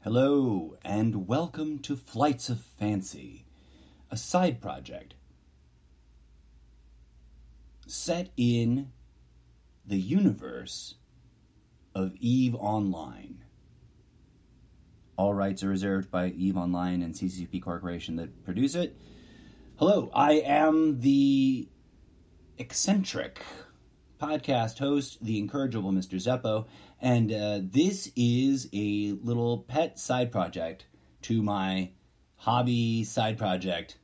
Hello, and welcome to Flights of Fancy, a side project set in the universe of EVE Online. All rights are reserved by EVE Online and CCP Corporation that produce it. Hello, I am the eccentric podcast host, the incorrigible Mr. Zeppo, and this is a little pet side project to my hobby side project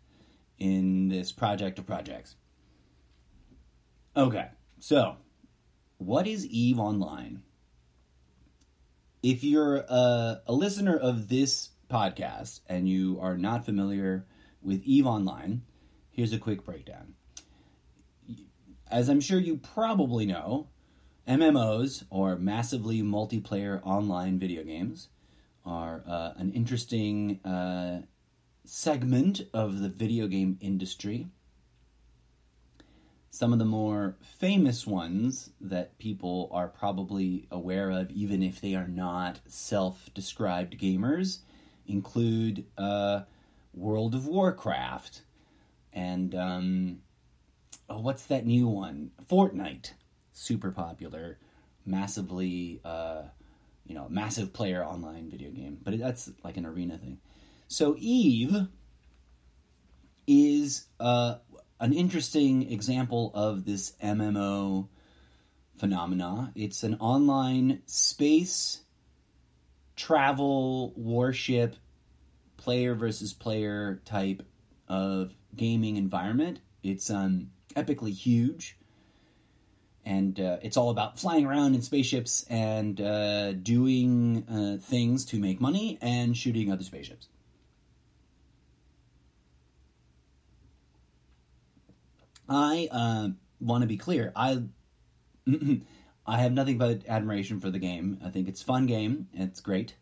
in this project of projects. Okay, so what is EVE Online? If you're a listener of this podcast and you are not familiar with EVE Online, here's a quick breakdown. As I'm sure you probably know, MMOs, or massively multiplayer online video games, are an interesting segment of the video game industry. Some of the more famous ones that people are probably aware of, even if they are not self-described gamers, include World of Warcraft and what's that new one? Fortnite. Super popular, massively, massive player online video game. But that's like an arena thing. So EVE is an interesting example of this MMO phenomena. It's an online space travel warship player versus player type of gaming environment. It's epically huge, and it's all about flying around in spaceships and doing things to make money and shooting other spaceships. I want to be clear. I have nothing but admiration for the game. I think it's a fun game. It's great.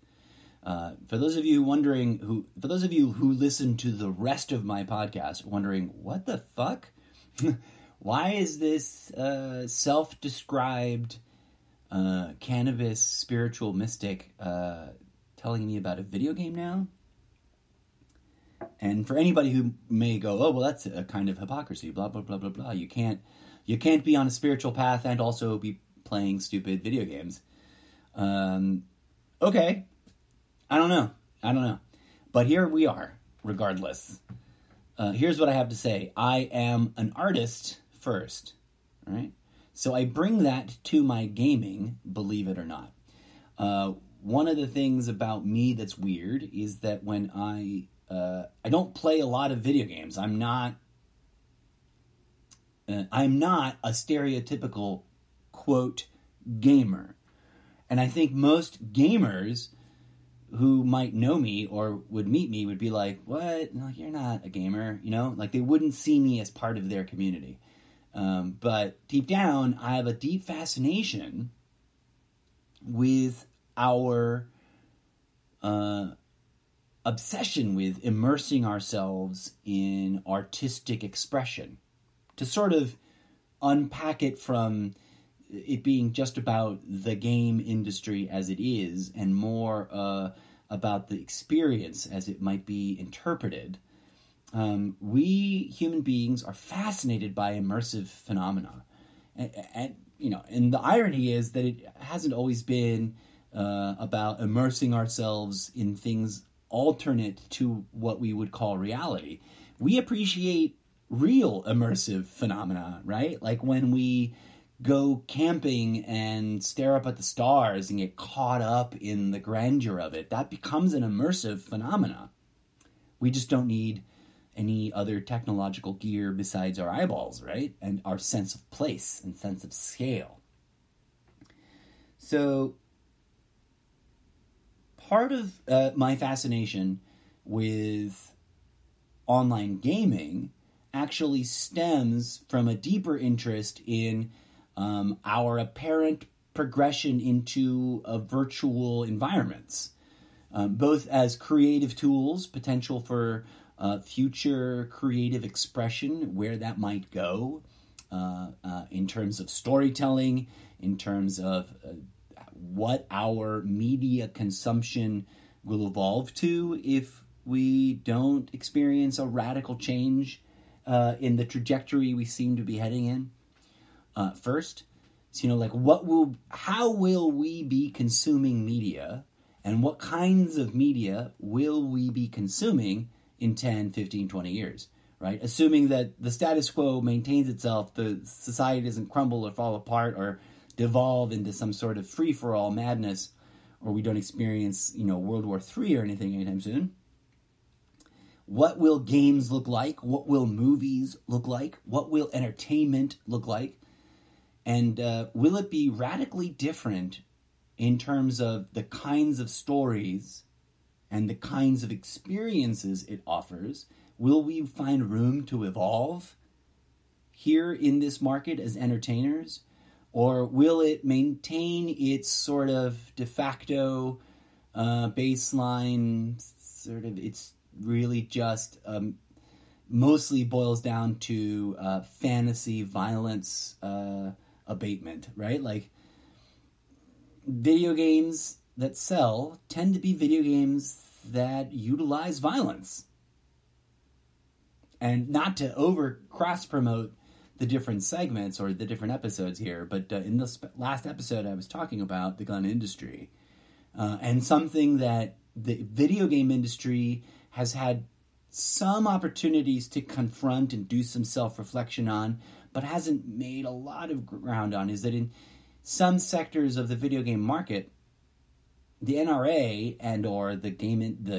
For those of you who listen to the rest of my podcast, wondering what the fuck. Why is this self-described cannabis spiritual mystic telling me about a video game now? And for anybody who may go, oh, well, that's a kind of hypocrisy, blah, blah, blah, blah, blah. You can't be on a spiritual path and also be playing stupid video games. Okay. I don't know. But here we are, regardless. Here's what I have to say. I am an artist first, right? So I bring that to my gaming, believe it or not. One of the things about me that's weird is that when I don't play a lot of video games. I'm not a stereotypical, quote, gamer. And I think most gamers who might know me or would meet me would be like, what? No, you're not a gamer, Like, they wouldn't see me as part of their community. But deep down, I have a deep fascination with our obsession with immersing ourselves in artistic expression. To sort of unpack it from it being just about the game industry as it is, and more about the experience as it might be interpreted. We human beings are fascinated by immersive phenomena, and the irony is that it hasn't always been about immersing ourselves in things alternate to what we would call reality. We appreciate real immersive phenomena, right? Like when we go camping and stare up at the stars and get caught up in the grandeur of it. That becomes an immersive phenomena. We just don't need any other technological gear besides our eyeballs, right? And our sense of place and sense of scale. So part of my fascination with online gaming actually stems from a deeper interest in our apparent progression into virtual environments, both as creative tools, potential for future creative expression, where that might go, in terms of storytelling, in terms of what our media consumption will evolve to if we don't experience a radical change in the trajectory we seem to be heading in. First, so, like how will we be consuming media, and what kinds of media will we be consuming in 10, 15, 20 years, right? Assuming that the status quo maintains itself, the society doesn't crumble or fall apart or devolve into some sort of free-for-all madness, or we don't experience, World War III or anything anytime soon. What will games look like? What will movies look like? What will entertainment look like? And will it be radically different in terms of the kinds of stories and the kinds of experiences it offers? Will we find room to evolve here in this market as entertainers? Or will it maintain its sort of de facto baseline, it's really just mostly boils down to fantasy violence abatement, right? Like, video games that sell tend to be video games that utilize violence. And not to over cross-promote the different segments or the different episodes here, but in this last episode I was talking about the gun industry and something that the video game industry has had some opportunities to confront and do some self-reflection on, but hasn't made a lot of ground on, is that in some sectors of the video game market, the NRA and or the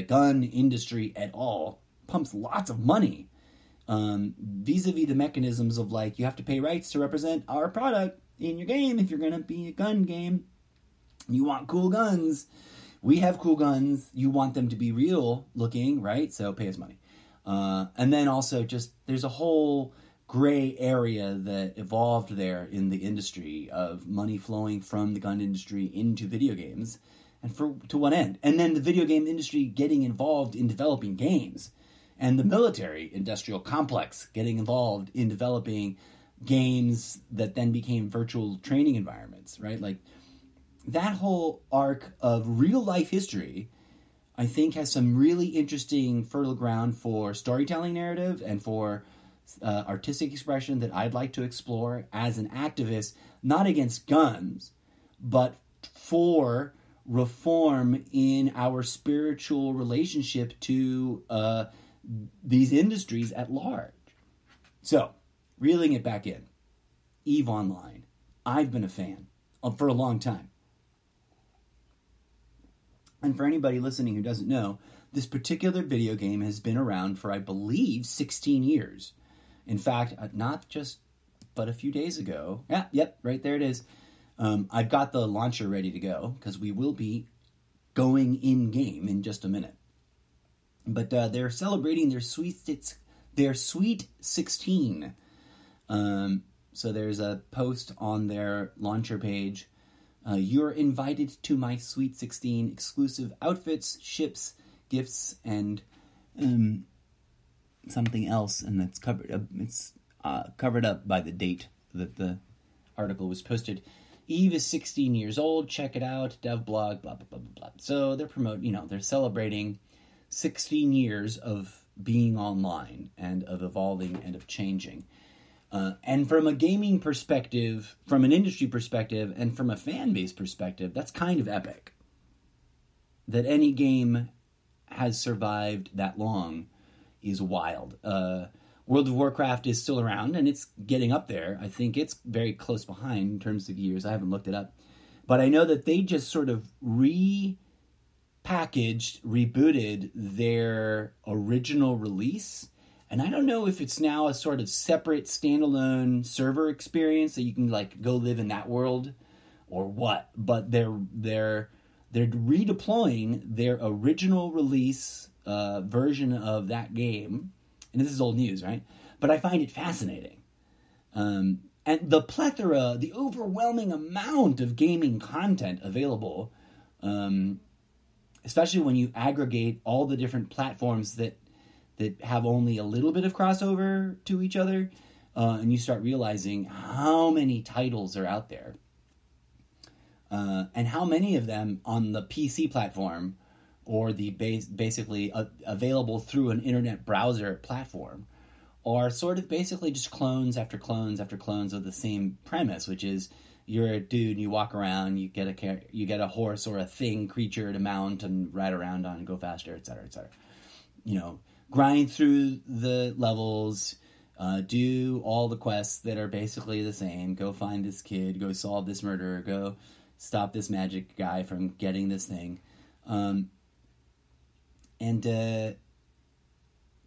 gun industry at all pumps lots of money vis-a-vis the mechanisms of, like, you have to pay rights to represent our product in your game if you're going to be a gun game. You want cool guns. We have cool guns. You want them to be real looking, right? So pay us money. And then also just there's a whole gray area that evolved there in the industry of money flowing from the gun industry into video games. And to what end? And then the video game industry getting involved in developing games. And the military industrial complex getting involved in developing games that then became virtual training environments, right? Like, that whole arc of real life history, I think, has some really interesting fertile ground for storytelling narrative and for artistic expression that I'd like to explore as an activist, not against guns, but for reform in our spiritual relationship to these industries at large. So, reeling it back in, EVE Online. I've been a fan for a long time. And for anybody listening who doesn't know, this particular video game has been around for, I believe, 16 years. In fact, not just, but a few days ago. Right there it is. I've got the launcher ready to go, because we will be going in-game in just a minute. But they're celebrating their Sweet 16. So there's a post on their launcher page. You're invited to my Sweet 16 exclusive outfits, ships, gifts, and something else. And that's covered up. It's covered up by the date that the article was posted. EVE is 16 years old. Check it out. Dev blog. Blah blah blah blah blah. So they're promoting. They're celebrating 16 years of being online and of evolving and of changing. And from a gaming perspective, from an industry perspective, and from a fan base perspective, that's kind of epic. That any game has survived that long is wild. World of Warcraft is still around, and it's getting up there. I think it's very close behind in terms of years. I haven't looked it up. But I know that they just sort of rebooted their original release. And I don't know if it's now a sort of separate standalone server experience that you can, like, go live in that world or what. But they're redeploying their original release version of that game. And this is old news, right? But I find it fascinating. And the plethora, the overwhelming amount of gaming content available, especially when you aggregate all the different platforms that have only a little bit of crossover to each other, and you start realizing how many titles are out there, and how many of them on the PC platform or the basically available through an internet browser platform are sort of basically just clones after clones after clones of the same premise, which is you're a dude and you walk around, you get a horse or a thing creature to mount and ride around on and go faster, etc., etc. Grind through the levels, do all the quests that are basically the same. Go find this kid, go solve this murder, go stop this magic guy from getting this thing.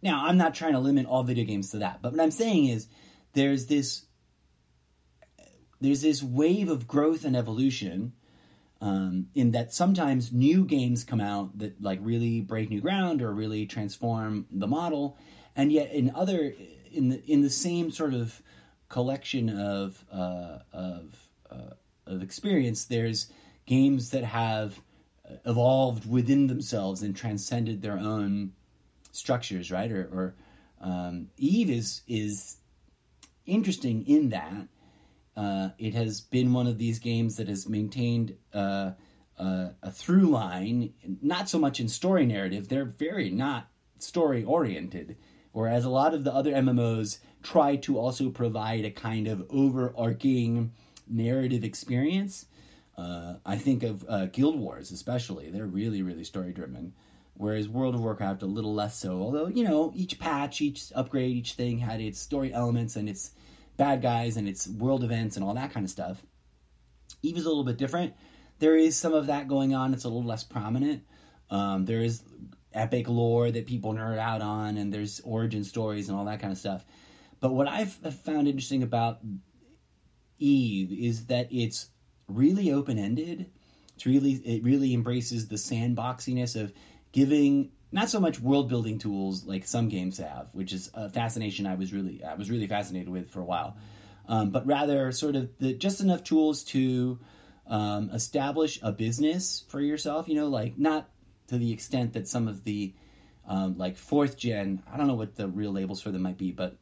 Now, I'm not trying to limit all video games to that, but what I'm saying is there's this wave of growth and evolution in that sometimes new games come out that like really break new ground or really transform the model, and yet in the same sort of collection of experience, there's games that have evolved within themselves and transcended their own structures, right? Or Eve is interesting in that it has been one of these games that has maintained a through line, not so much in story narrative. They're very not story oriented, whereas a lot of the other MMOs try to also provide a kind of overarching narrative experience. I think of Guild Wars especially. They're really, really story driven. Whereas World of Warcraft a little less so. Although, each patch, each upgrade, each thing had its story elements and its bad guys and its world events and all that kind of stuff. EVE is a little bit different. There is some of that going on. It's a little less prominent. There is epic lore that people nerd out on, and there's origin stories and all that kind of stuff. But what I've found interesting about EVE is that it's really open-ended. It really embraces the sandboxiness of giving not so much world-building tools like some games have, which is a fascination I was really fascinated with for a while, but rather sort of just enough tools to establish a business for yourself. Like not to the extent that some of the like fourth gen. I don't know what the real labels for them might be, but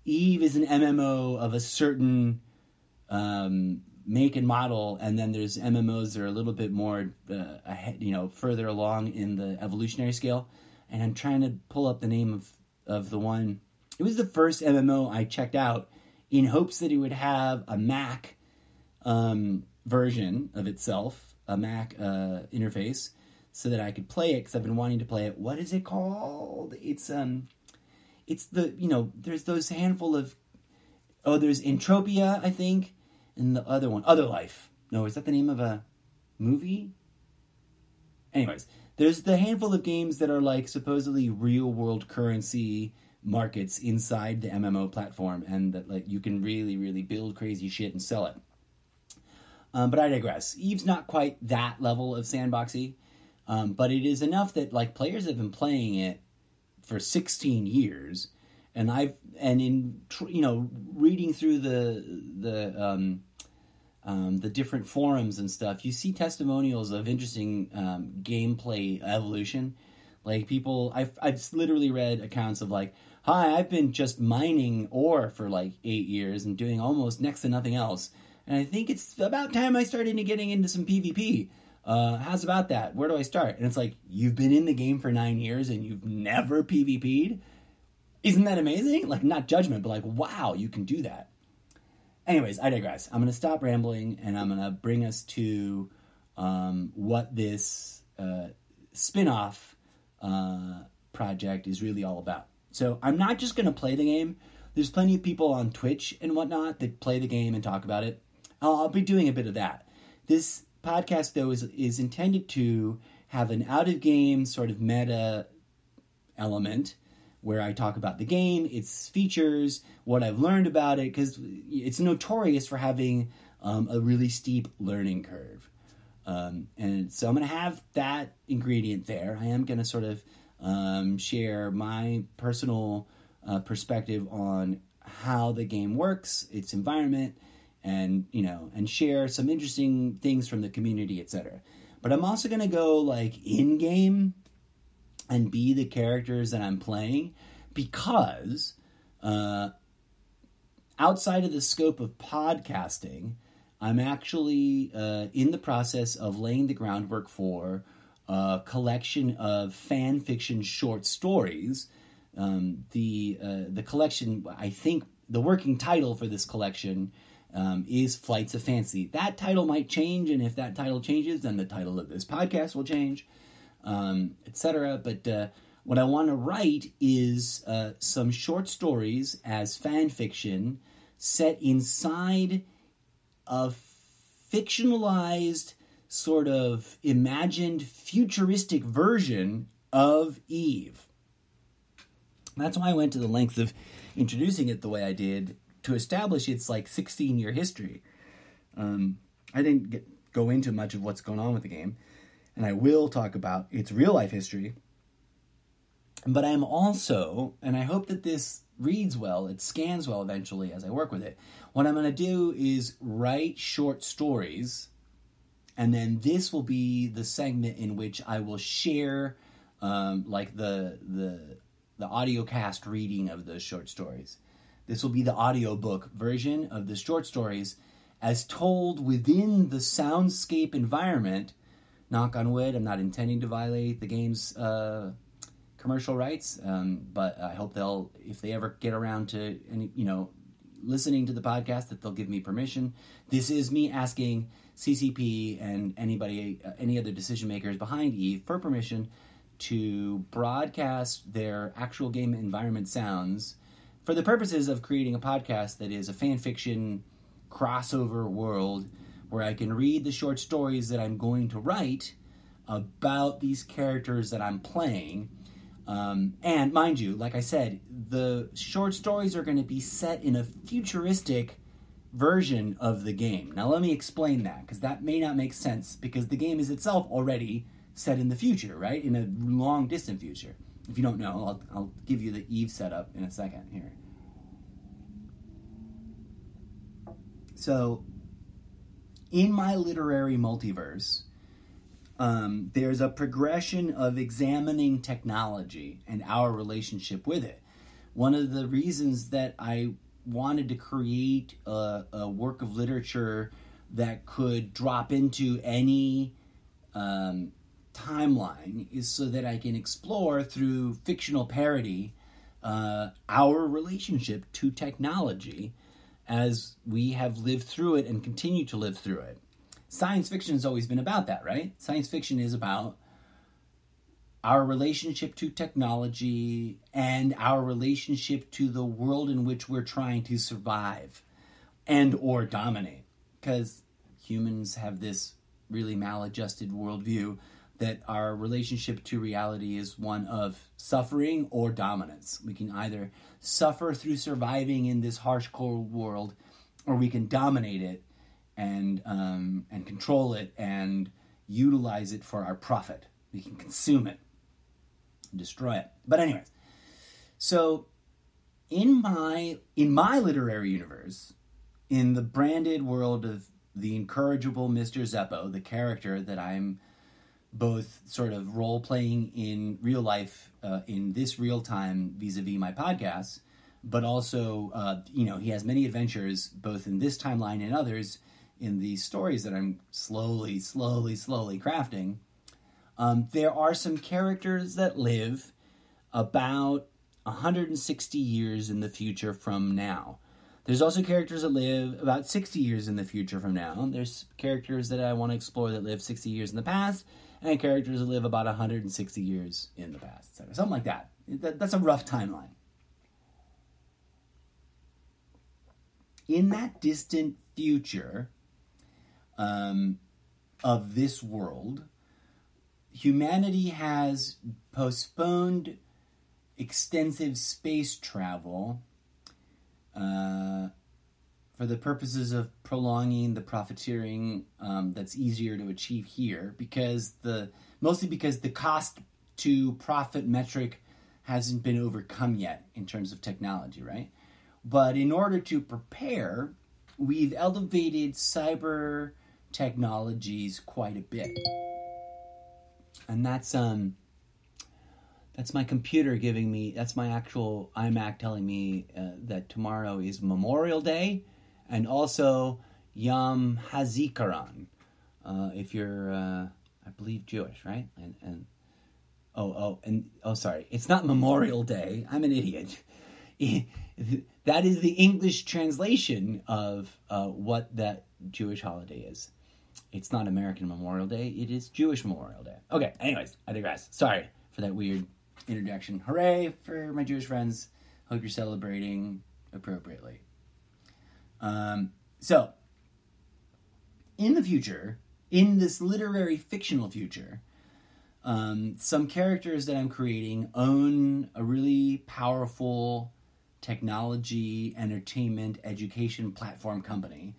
EVE is an MMO of a certain make and model, and then there's MMOs that are a little bit more ahead, further along in the evolutionary scale. And I'm trying to pull up the name of the one. It was the first MMO I checked out in hopes that it would have a Mac version of itself, a Mac interface, so that I could play it, because I've been wanting to play it. What is it called? It's there's those handful of, there's Entropia, I think. And the other one, Other Life. No, is that the name of a movie? Anyways, there's the handful of games that are like supposedly real world currency markets inside the MMO platform, and that like you can really, really build crazy shit and sell it. But I digress. EVE's not quite that level of sandboxy, but it is enough that like players have been playing it for 16 years. And in reading through the different forums and stuff, you see testimonials of interesting gameplay evolution. Like people, I've literally read accounts of like, "Hi, I've been just mining ore for like 8 years and doing almost next to nothing else, and I think it's about time I started getting into some PvP. How's about that? Where do I start?" And it's like, you've been in the game for 9 years and you've never PvP'd? Isn't that amazing? Like, not judgment, but like, wow, you can do that. Anyways, I digress. I'm going to stop rambling, and I'm going to bring us to what this spin-off project is really all about. So I'm not just going to play the game. There's plenty of people on Twitch and whatnot that play the game and talk about it. I'll be doing a bit of that. This podcast, though, is intended to have an out-of-game sort of meta element where I talk about the game, its features, what I've learned about it, because it's notorious for having a really steep learning curve. And so I'm going to have that ingredient there. I am going to sort of share my personal perspective on how the game works, its environment, and share some interesting things from the community, etc. But I'm also going to go like in game and be the characters that I'm playing, because outside of the scope of podcasting, I'm actually in the process of laying the groundwork for a collection of fan fiction short stories. The collection, I think, the working title for this collection is Flights of Fancy. That title might change, and if that title changes, then the title of this podcast will change, etc. But what I want to write is some short stories as fan fiction set inside a fictionalized, sort of imagined, futuristic version of EVE. That's why I went to the length of introducing it the way I did, to establish its 16-year history. I didn't go into much of what's going on with the game, and I will talk about its real-life history. But I'm also, and I hope that this reads well, it scans well eventually as I work with it, what I'm going to do is write short stories, and then this will be the segment in which I will share the audio cast reading of those short stories. This will be the audiobook version of the short stories as told within the soundscape environment. Knock on wood, I'm not intending to violate the game's commercial rights, but I hope they'll, if they ever get around to listening to the podcast, that they'll give me permission. This is me asking CCP and any other decision makers behind EVE for permission to broadcast their actual game environment sounds for the purposes of creating a podcast that is a fan fiction crossover world where I can read the short stories that I'm going to write about these characters that I'm playing. And mind you, like I said, the short stories are going to be set in a futuristic version of the game. Now let me explain that, because that may not make sense, because the game is itself already set in the future, right? In a long distant future. If you don't know, I'll give you the EVE setup in a second here. So, in my literary multiverse, there's a progression of examining technology and our relationship with it. One of the reasons that I wanted to create a work of literature that could drop into any timeline is so that I can explore through fictional parody our relationship to technology as we have lived through it and continue to live through it. Science fiction has always been about that, right? Science fiction is about our relationship to technology and our relationship to the world in which we're trying to survive and or dominate. Because humans have this really maladjusted worldview that our relationship to reality is one of suffering or dominance. We can either suffer through surviving in this harsh, cold world, or we can dominate it and control it and utilize it for our profit. We can consume it and destroy it. But anyways, so in my literary universe, in the branded world of the incorrigible Mr. Zeppo, the character that I'm both sort of role-playing in real life, in this real time vis-a-vis my podcast, but also, he has many adventures both in this timeline and others in these stories that I'm slowly crafting. There are some characters that live about 160 years in the future from now. There's also characters that live about 60 years in the future from now. There's characters that I want to explore that live 60 years in the past, and characters that live about 160 years in the past, etc. Something like that. That's a rough timeline. In that distant future of this world, humanity has postponed extensive space travel for the purposes of prolonging the profiteering that's easier to achieve here, mostly because the cost to profit metric hasn't been overcome yet in terms of technology, right? But in order to prepare, we've elevated cyber technologies quite a bit. And that's my computer giving me, that's my actual iMac telling me that tomorrow is Memorial Day and also Yom HaZikaron. If you're, I I believe Jewish, right? Sorry, it's not Memorial Day. I'm an idiot. That is the English translation of what that Jewish holiday is. It's not American Memorial Day. It is Jewish Memorial Day. Okay, anyways, I digress. Sorry for that weird interjection. Hooray for my Jewish friends. Hope you're celebrating appropriately. So, in the future, in this literary fictional future, some characters that I'm creating own a really powerful technology, entertainment, education platform company.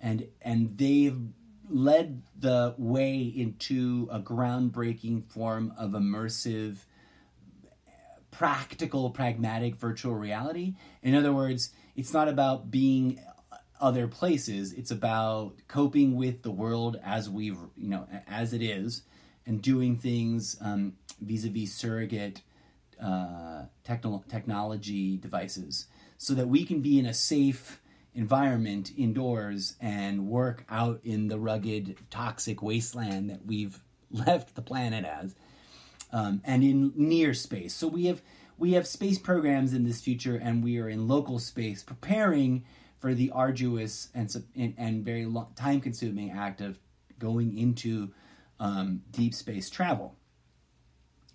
And they've led the way into a groundbreaking form of immersive, practical, pragmatic virtual reality. In other words, it's not about being other places. It's about coping with the world as as it is, and doing things vis-a-vis surrogate technology devices, so that we can be in a safe environment indoors and work out in the rugged, toxic wasteland that we've left the planet as, and in near space. So we have space programs in this future, and we are in local space preparing for the arduous and very time-consuming act of going into deep space travel.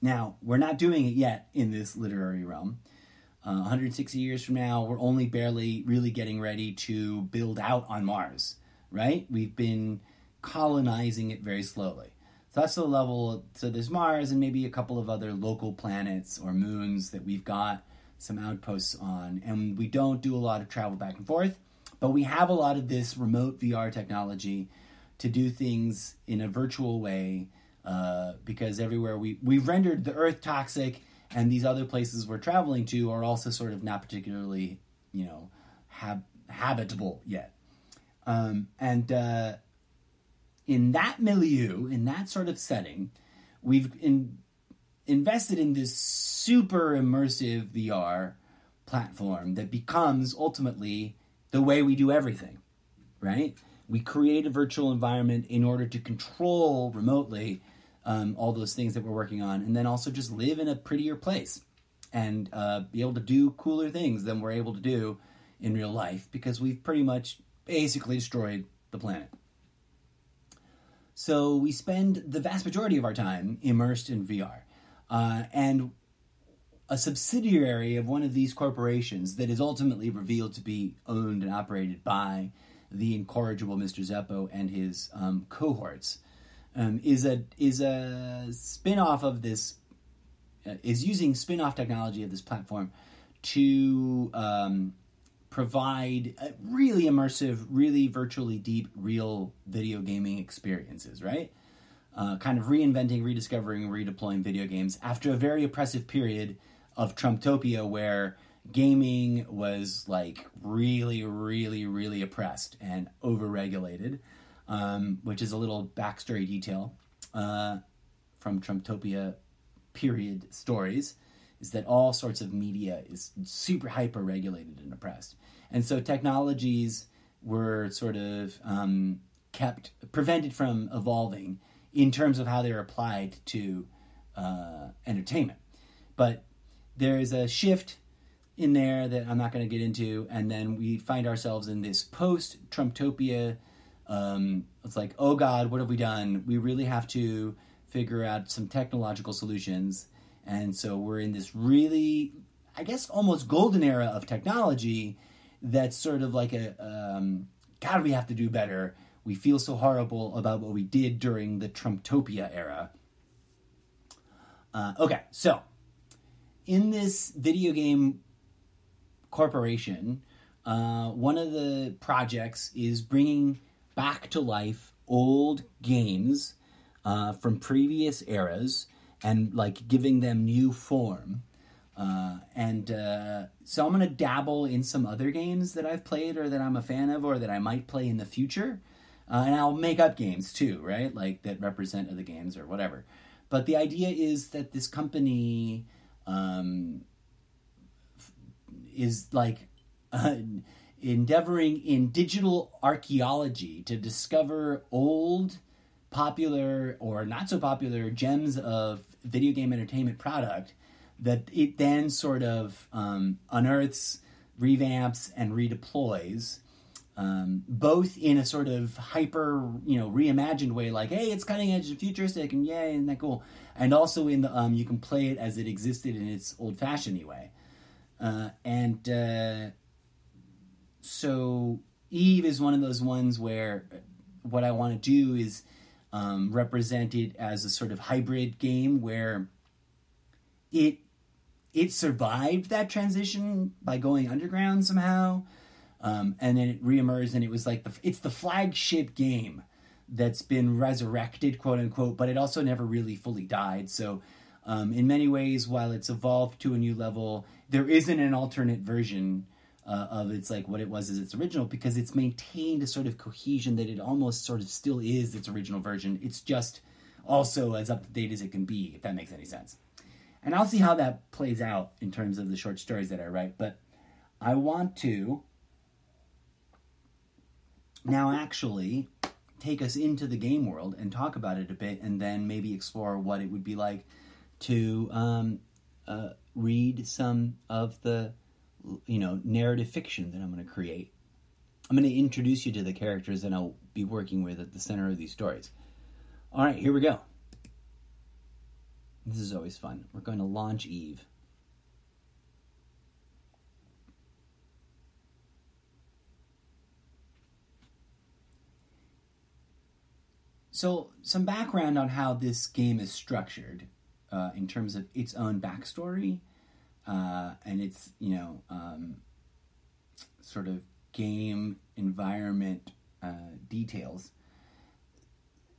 Now, we're not doing it yet in this literary realm. 160 years from now, we're only barely really getting ready to build out on Mars, right? We've been colonizing it very slowly. So that's the level. So there's Mars and maybe a couple of other local planets or moons that we've got some outposts on. And we don't do a lot of travel back and forth, but we have a lot of this remote VR technology to do things in a virtual way, because everywhere we've rendered the Earth toxic, and these other places we're traveling to are also sort of not particularly, habitable yet. And in that milieu, in that sort of setting, we've invested in this super immersive VR platform that becomes ultimately the way we do everything, right? We create a virtual environment in order to control remotely all those things that we're working on, and then also just live in a prettier place and be able to do cooler things than we're able to do in real life, because we've pretty much basically destroyed the planet. So we spend the vast majority of our time immersed in VR. And a subsidiary of one of these corporations that is ultimately revealed to be owned and operated by the incorrigible Mr. Zeppo and his cohorts, is a spin-off of this, is using spin-off technology of this platform to provide really immersive, really virtually deep, real video gaming experiences, right? Kind of reinventing, rediscovering, redeploying video games after a very oppressive period of Trumptopia, where gaming was like really, really, really oppressed and overregulated, which is a little backstory detail from Trumptopia period stories, is that all sorts of media is super hyper-regulated and oppressed. And so technologies were sort of prevented from evolving in terms of how they're applied to entertainment. But there is a shift in there that I'm not going to get into, and then we find ourselves in this post-Trumptopia. It's like, oh God, what have we done? We really have to figure out some technological solutions. And so we're in this really, I guess, almost golden era of technology that's sort of like God, we have to do better. We feel so horrible about what we did during the Trumptopia era. Okay, so in this video game corporation, one of the projects is bringing back to life old games from previous eras and like giving them new form. So I'm going to dabble in some other games that I've played or that I'm a fan of or that I might play in the future. And I'll make up games too, right? Like that represent other games or whatever. But the idea is that this company is like endeavoring in digital archaeology to discover old popular or not so popular gems of video game entertainment product that it then sort of unearths, revamps, and redeploys, both in a sort of hyper, reimagined way, like, hey, it's cutting edge and futuristic, and yay, isn't that cool? And also in the you can play it as it existed in its old-fashioned way. So EVE is one of those ones where what I want to do is represent it as a sort of hybrid game where it survived that transition by going underground somehow, and then it reemerged, and it was like it's the flagship game that's been resurrected, quote unquote, but it also never really fully died. So in many ways, while it's evolved to a new level, there isn't an alternate version of it's like what it was as its original, because it's maintained a sort of cohesion that it almost sort of still is its original version. It's just also as up to date as it can be, if that makes any sense. And I'll see how that plays out in terms of the short stories that I write. But I want to now actually take us into the game world and talk about it a bit, and then maybe explore what it would be like to read some of the narrative fiction that I'm going to create. I'm going to introduce you to the characters that I'll be working with at the center of these stories. All right, here we go. This is always fun. We're going to launch EVE. So, some background on how this game is structured in terms of its own backstory and its, sort of game environment details.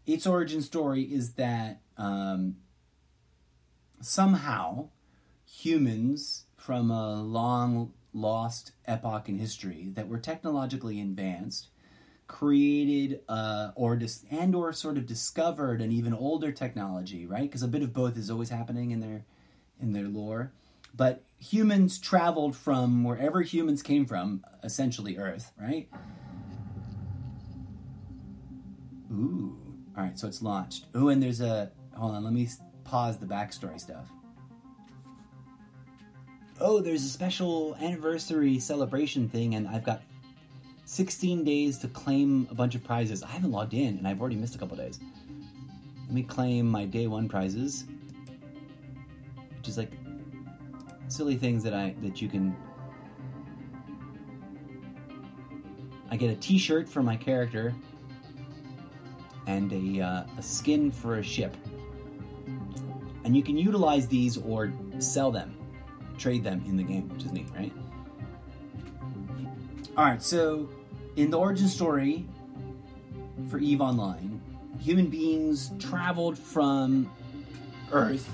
Its origin story is that somehow humans from a long lost epoch in history that were technologically advanced created or sort of discovered an even older technology, right? Because a bit of both is always happening in their lore. But humans traveled from wherever humans came from, essentially Earth, right? Ooh. All right, so it's launched. Ooh, and there's hold on, let me pause the backstory stuff. Oh, there's a special anniversary celebration thing, and I've got 16 days to claim a bunch of prizes. I haven't logged in, and I've already missed a couple days. Let me claim my day one prizes, which is like silly things that you can. I get a T-shirt for my character and a skin for a ship, and you can utilize these or sell them, trade them in the game, which is neat, right? All right, so in the origin story for EVE Online, human beings traveled from Earth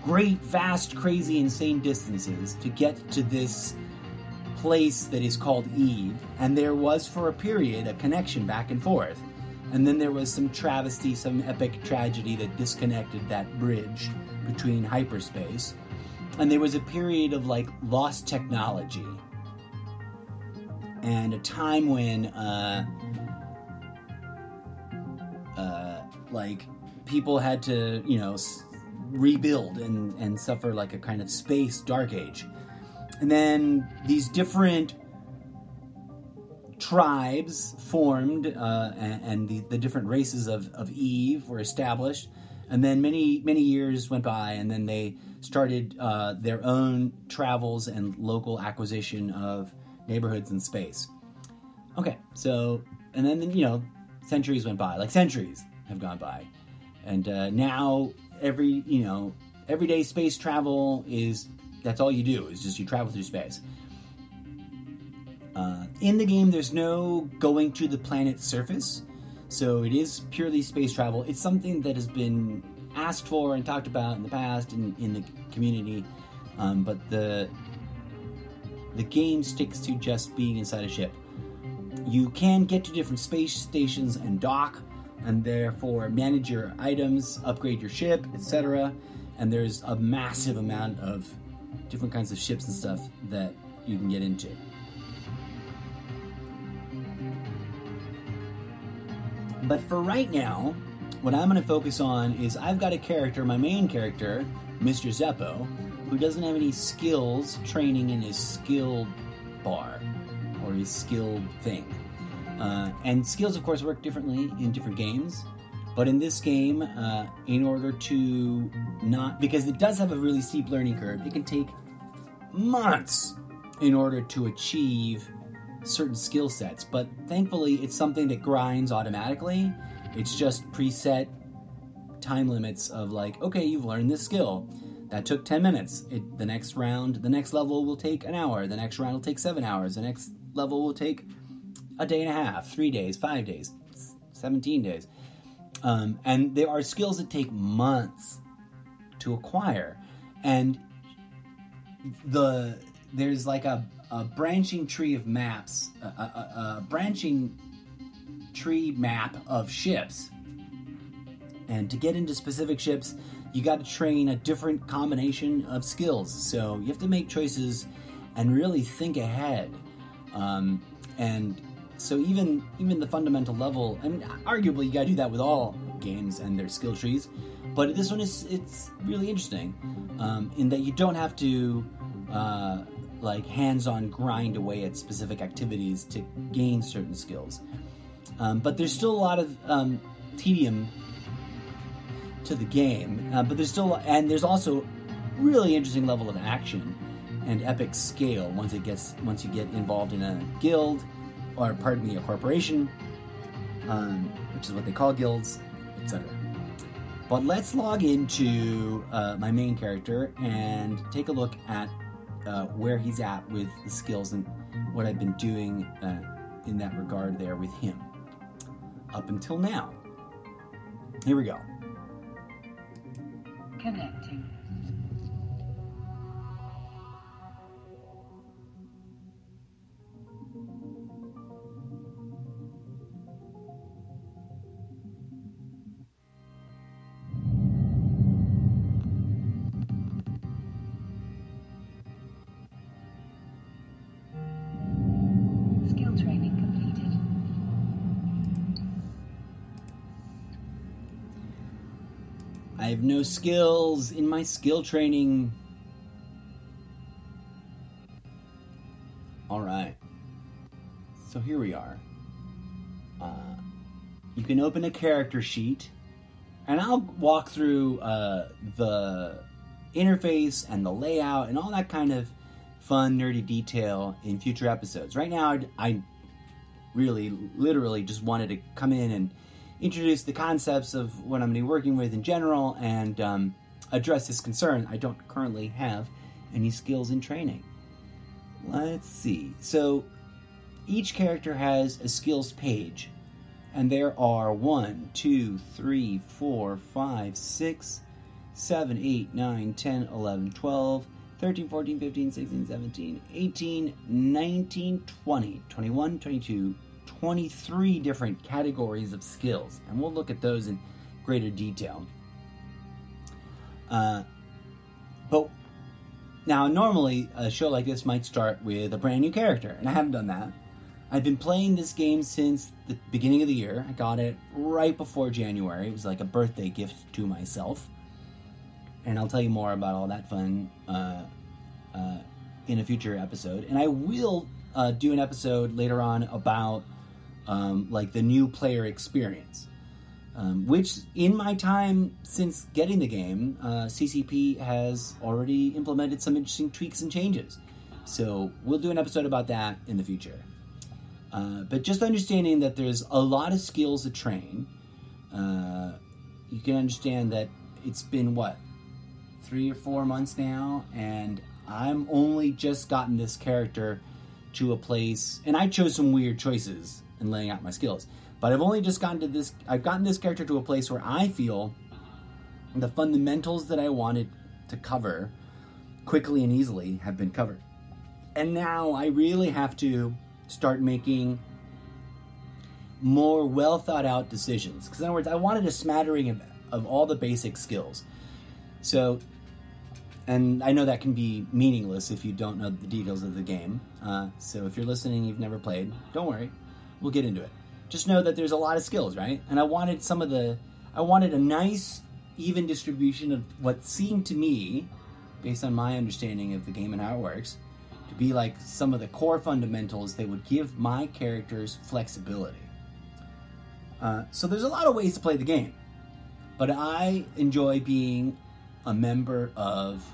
great, vast, crazy, insane distances to get to this place that is called EVE, and there was, for a period, a connection back and forth. And then there was some travesty, some epic tragedy that disconnected that bridge between hyperspace. And there was a period of, lost technology. And a time when, people had to, rebuild and suffer a kind of space dark age. And then these different tribes formed, and the different races of EVE were established. And then many years went by, and then they started their own travels and local acquisition of neighborhoods in space. Okay, so, and then, centuries went by. Centuries have gone by. And now everyday space travel that's all you do, is just you travel through space. In the game, there's no going to the planet's surface, so it is purely space travel. It's something that has been asked for and talked about in the past in the community, but the game sticks to just being inside a ship. You can get to different space stations and dock, and therefore manage your items, upgrade your ship, etc. And there's a massive amount of different kinds of ships and stuff that you can get into. But for right now, what I'm going to focus on is I've got a character, my main character, Mr. Zeppo, who doesn't have any skills training in his skill bar or his skill thing. And skills, of course, work differently in different games. But in this game, in order to not... Because it does have a really steep learning curve, it can take months in order to achieve certain skill sets. But thankfully, it's something that grinds automatically. It's just preset time limits of like, okay, you've learned this skill. That took 10 minutes. The next level will take an hour. The next round will take 7 hours. The next level will take a day and a half, 3 days, 5 days, 17 days. And there are skills that take months to acquire. And there's like a branching tree of maps, a branching tree map of ships. And to get into specific ships, you got to train a different combination of skills. So you have to make choices and really think ahead. And so even the fundamental level, and arguably you got to do that with all games and their skill trees, but this one it's really interesting in that you don't have to like hands-on grind away at specific activities to gain certain skills. But there's still a lot of tedium to the game, but there's also really interesting level of action and epic scale once you get involved in a guild, or a corporation, which is what they call guilds, etc. But let's log into my main character and take a look at where he's at with the skills and what I've been doing in that regard there with him up until now. Here we go. Connecting. Skill training completed. I have no skills in my skill training. All right. So here we are. You can open a character sheet, and I'll walk through the interface and the layout and all that kind of fun, nerdy detail in future episodes. Right now, I really, literally just wanted to come in and introduce the concepts of what I'm going to be working with in general and address this concern. I don't currently have any skills in training. Let's see. So each character has a skills page, and there are 1, 2, 3, 4, 5, 6, 7, 8, 9, 10, 11, 12, 13, 14, 15, 16, 17, 18, 19, 20, 21, 22, 23 different categories of skills, and we'll look at those in greater detail. But now, normally, a show like this might start with a brand new character, and I haven't done that. I've been playing this game since the beginning of the year. I got it right before January. It was like a birthday gift to myself. And I'll tell you more about all that fun in a future episode. And I will do an episode later on about like the new player experience. Which, in my time since getting the game, CCP has already implemented some interesting tweaks and changes. So we'll do an episode about that in the future. But just understanding that there's a lot of skills to train, you can understand that it's been, 3 or 4 months now, and I'm only just gotten this character to a place, and I chose some weird choices in laying out my skills. But I've only just gotten this character to a place where I feel the fundamentals that I wanted to cover quickly and easily have been covered. And now I really have to start making more well thought out decisions. Because in other words, I wanted a smattering of all the basic skills. So, and I know that can be meaningless if you don't know the details of the game. So if you're listening, you've never played, don't worry, we'll get into it. Just know that there's a lot of skills, right? And I wanted I wanted a nice, even distribution of what seemed to me, based on my understanding of the game and how it works, to be like some of the core fundamentals that would give my characters flexibility. So there's a lot of ways to play the game, but I enjoy being a member of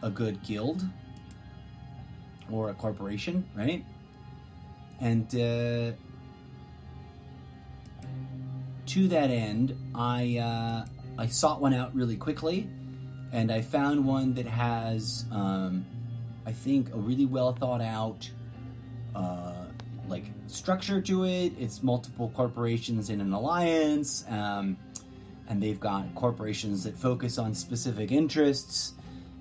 a good guild or a corporation, right? And to that end, I sought one out really quickly, and I found one that has, I think, a really well thought out like structure to it. It's multiple corporations in an alliance, and they've got corporations that focus on specific interests,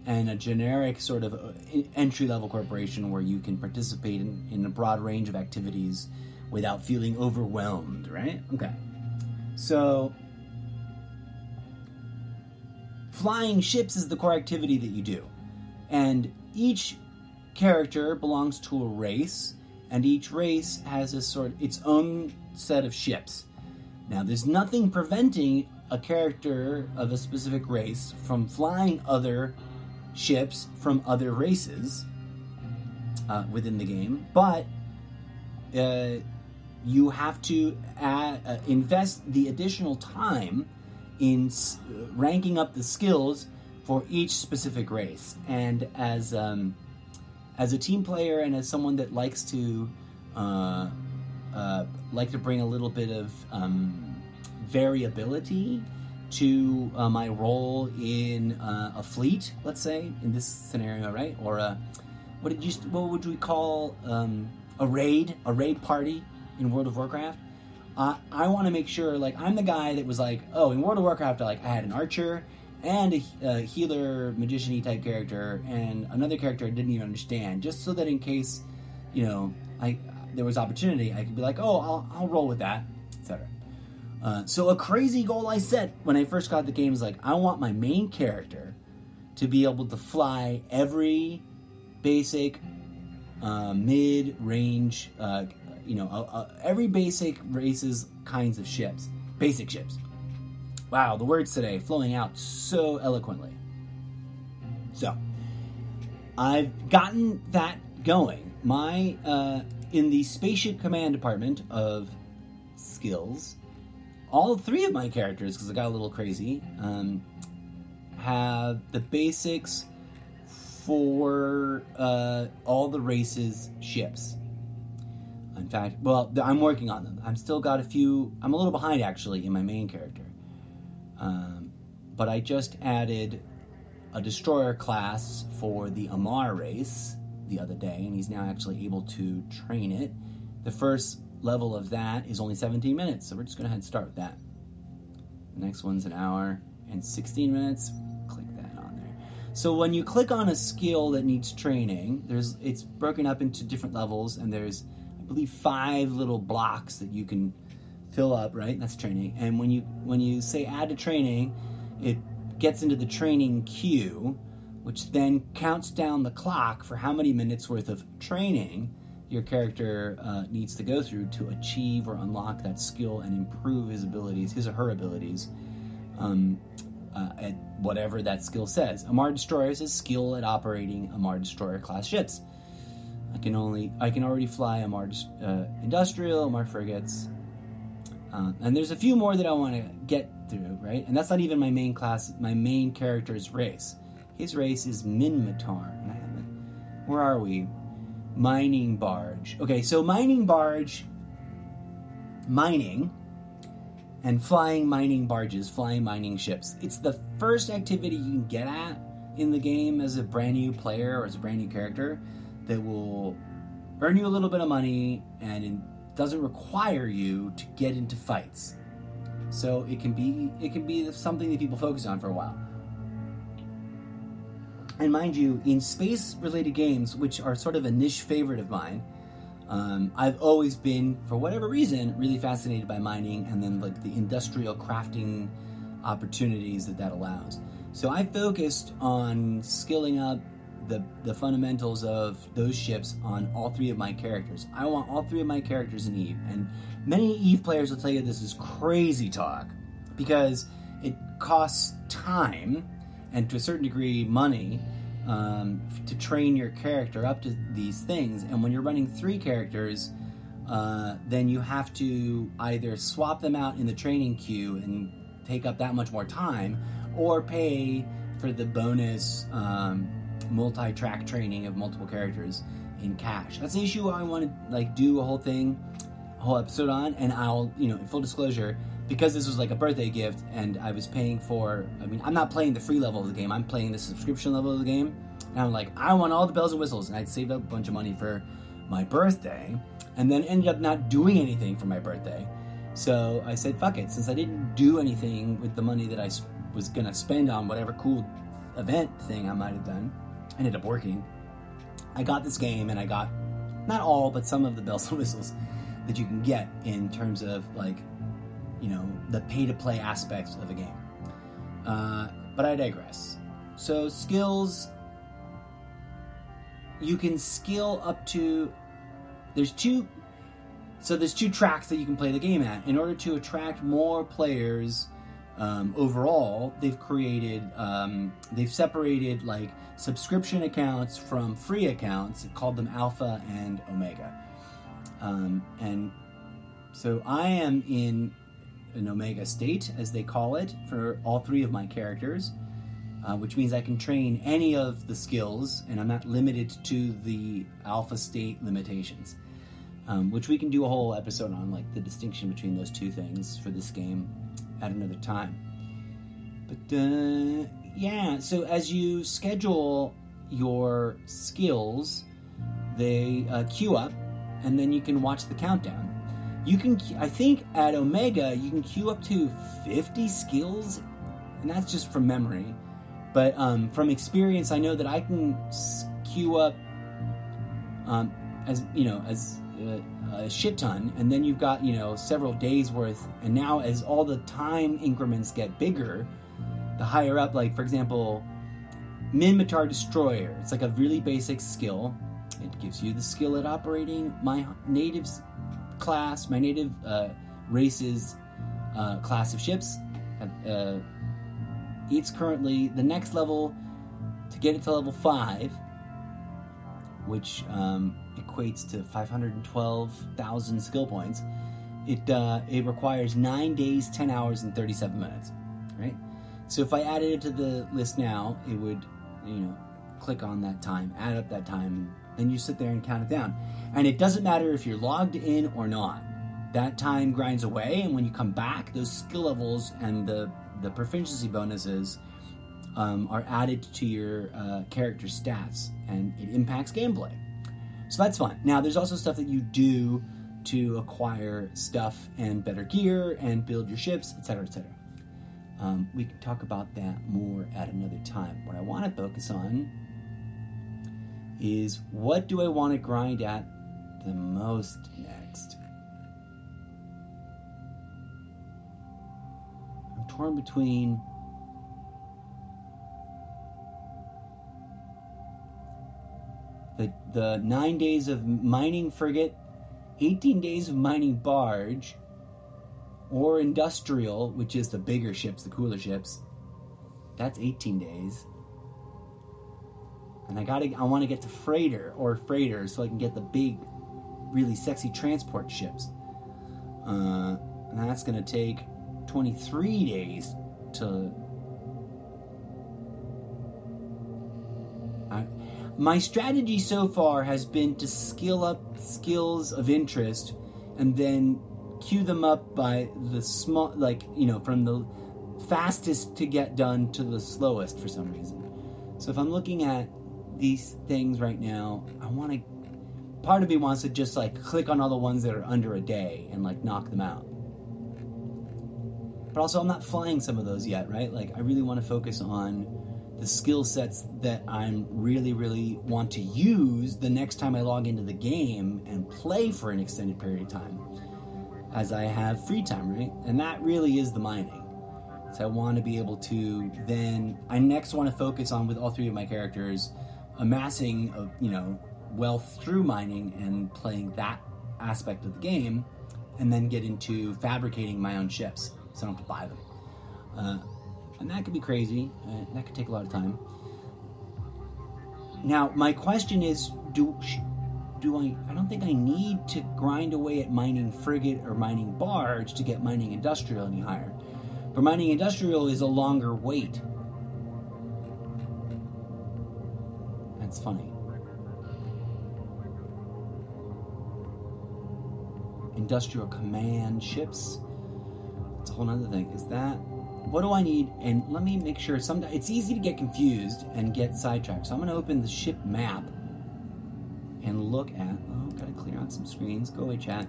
and a generic sort of entry-level corporation where you can participate in a broad range of activities without feeling overwhelmed, right? Okay. So, flying ships is the core activity that you do. And each character belongs to a race, and each race has its own set of ships. Now, there's nothing preventing a character of a specific race from flying other ships from other races within the game, but you have to invest the additional time in ranking up the skills for each specific race. And as a team player and as someone that likes to bring a little bit of variability to my role in a fleet, let's say, in this scenario, right? Or what would we call a raid party in World of Warcraft? I want to make sure, like, I'm the guy that was like, oh, in World of Warcraft, I had an archer and a healer, magician-y type character, and another character I didn't even understand, just so that in case, there was opportunity, I could be like, oh, I'll roll with that, etc. So a crazy goal I set when I first got the game is like, I want my main character to be able to fly every basic mid-range, every basic race's kinds of ships. Basic ships. Wow, the words today flowing out so eloquently. So, I've gotten that going. In the Spaceship Command Department of Skills, all three of my characters, because I got a little crazy, have the basics for all the races' ships. In fact, well, I'm working on them. I'm a little behind, actually, in my main character. But I just added a destroyer class for the Amar race the other day, and he's now actually able to train it. The first level of that is only 17 minutes, so we're just going to head start with that. The next one's an hour and 16 minutes. Click that on there. So when you click on a skill that needs training, it's broken up into different levels, and there's, I believe, 5 little blocks that you can fill up, right? That's training. And when you say add to training, it gets into the training queue, which then counts down the clock for how many minutes worth of training your character needs to go through to achieve or unlock that skill and improve his or her abilities at whatever that skill says. Amar Destroyer is a skill at operating Amar Destroyer class ships. I can already fly Amar Industrial, Amar Frigates, and there's a few more that I want to get through, right? And that's not even my main class, my main character's race. His race is Minmatar. Where are we? Mining barge. Okay, so mining barge, mining, and flying mining barges, flying mining ships. It's the first activity you can get at in the game as a brand new player or as a brand new character that will earn you a little bit of money, and it doesn't require you to get into fights. So it can be something that people focus on for a while. And mind you, in space-related games, which are sort of a niche favorite of mine, I've always been, for whatever reason, really fascinated by mining and then like the industrial crafting opportunities that allows. So I focused on skilling up the fundamentals of those ships on all 3 of my characters. I want all 3 of my characters in EVE, and many EVE players will tell you this is crazy talk. because it costs time and to a certain degree money to train your character up to these things. And when you're running 3 characters, then you have to either swap them out in the training queue and take up that much more time, or pay for the bonus multi-track training of multiple characters in cash. That's the issue I want to like do a whole episode on. And I'll, in full disclosure, because this was like a birthday gift and I was paying for, I'm not playing the free level of the game, I'm playing the subscription level of the game. And I'm like, I want all the bells and whistles. And I'd saved up a bunch of money for my birthday and then ended up not doing anything for my birthday. So I said, fuck it. Since I didn't do anything with the money that I was going to spend on whatever cool event thing I might have done, ended up working. I got this game and I got, not all, but some of the bells and whistles that you can get in terms of like, the pay-to-play aspects of a game. But I digress. So skills, you can skill up to, there's two tracks that you can play the game at. In order to attract more players overall, they've separated like subscription accounts from free accounts, called them Alpha and Omega. And so I am in an Omega state, as they call it, for all 3 of my characters, which means I can train any of the skills, and I'm not limited to the Alpha state limitations, which we can do a whole episode on, like the distinction between those 2 things for this game at another time. But yeah, so as you schedule your skills, they queue up, and then you can watch the countdown. You can, I think at Omega, you can queue up to 50 skills, and that's just from memory. But from experience, I know that I can queue up as a shit ton, and then you've got, several days worth. And now as all the time increments get bigger, the higher up, like for example, Minmatar Destroyer, it's like a really basic skill. It gives you the skill at operating my native class, my native race's class of ships. It's currently the next level to get it to level 5, which equates to 512,000 skill points. It requires 9 days, 10 hours, and 37 minutes, right? So if I added it to the list now, it would, click on that time, add up that time, then you sit there and count it down. And it doesn't matter if you're logged in or not. That time grinds away, and when you come back, those skill levels and the proficiency bonuses are added to your character stats, and it impacts gameplay. So that's fun. Now, there's also stuff that you do to acquire stuff and better gear and build your ships, etc., etc. We can talk about that more at another time. What I want to focus on is, what do I want to grind at the most next? I'm torn between the 9 days of mining frigate, 18 days of mining barge, or industrial, which is the bigger ships, the cooler ships. That's 18 days. And I want to get to freighters so I can get the big, really sexy transport ships. And that's going to take 23 days to... My strategy so far has been to skill up skills of interest and then queue them up by the small, from the fastest to get done to the slowest for some reason. So if I'm looking at these things right now, part of me wants to just click on all the ones that are under a day and knock them out. But also I'm not flying some of those yet, right? I really want to focus on the skill sets that I really, really want to use the next time I log into the game and play for an extended period of time, as I have free time, right? And that really is the mining. So I want to be able to I next want to focus on, with all 3 of my characters, amassing wealth through mining and playing that aspect of the game, and then get into fabricating my own ships so I don't have to buy them. And that could be crazy. That could take a lot of time. Now, my question is, do I don't think I need to grind away at mining frigate or mining barge to get mining industrial any higher. But mining industrial is a longer wait. That's funny. Industrial command ships. That's a whole other thing. Is that... What do I need? And let me make sure. It's easy to get confused and get sidetracked. So I'm going to open the ship map and look at... Oh, got to clear out some screens. Go away, chat.